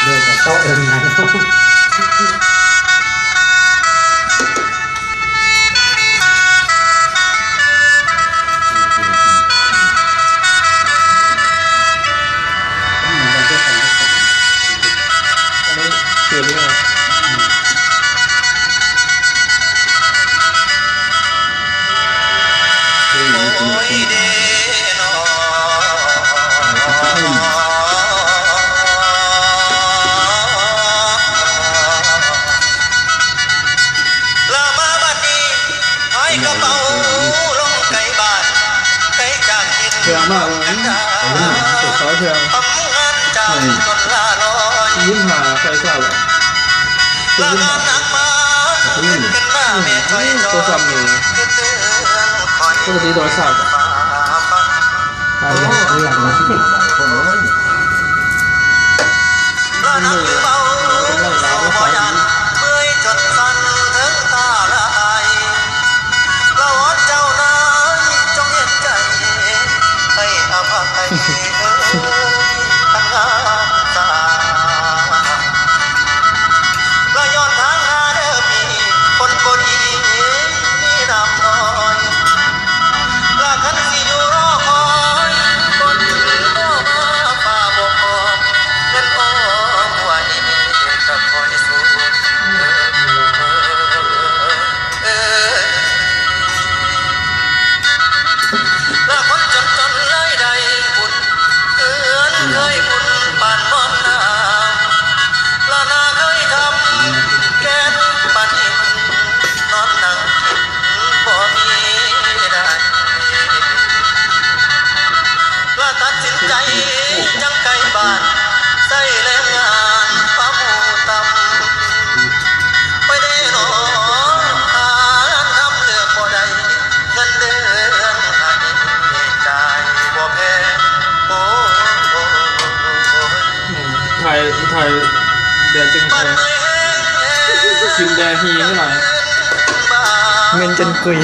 เนี่ยแต่โต๊ะเองไงเกิดอะไรเชื่อมากเลยสุดท้ายเชื่อยิ้มหาใครทราบยิ้มหาตัวซ้ำเลยปกติโดนซ้ำไปอย่างนี้คนเลยจังไก่บ้านใส่แรงงานป้าหมูตำไปได้หนอหาทำเลือกบ่ได้เงินเดือนให้จ่ายบ่แพงโอ้ไทยเดี๋ยวจึงไทยชิมแดงฮีให้หน่อยเงินจนกุย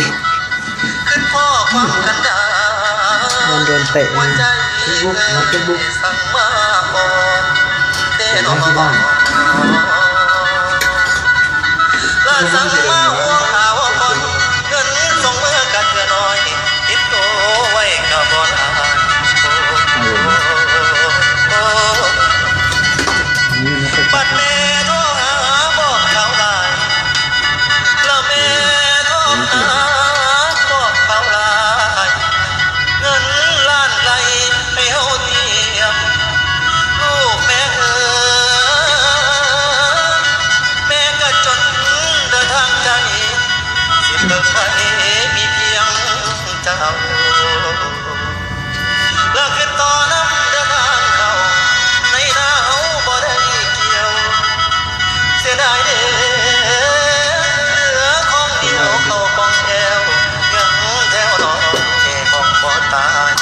ขึ้นพ่อความกันดามันโดนเตะบุ๊กสั่งมาก่อนเต้นที่บ้านลาสั่งมาหัวขาวคนเงินส่งเมื่อกัดเกือน้อยติดตัวไว้กับบอลบัดแม่โทรหาบอกเขาได้แล้วแม่โทรหาบอกเขาได้เงินล้านไรให้เฮาเทียมลูกแม่แม่ก็จนเดินทางใจสิเบิกไปมีเพียงเจ้าแล้วขึ้นต่อน้ำเดินทางเขาในนาเฮาบ่ได้เกี่ยวเสียดายเด้อเหลือของเดียวเข้ากองแถวยังแถวน้องแค่ของบ่ตาย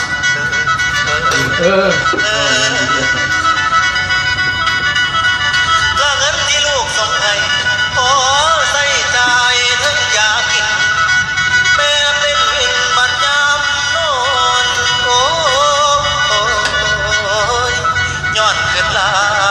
และเงินที่ลูกส่งให้พอใส่จ่ายทั้งยากินแม่เป็นวินบัดยามนอนโอ้ยย้อนขึ้นลา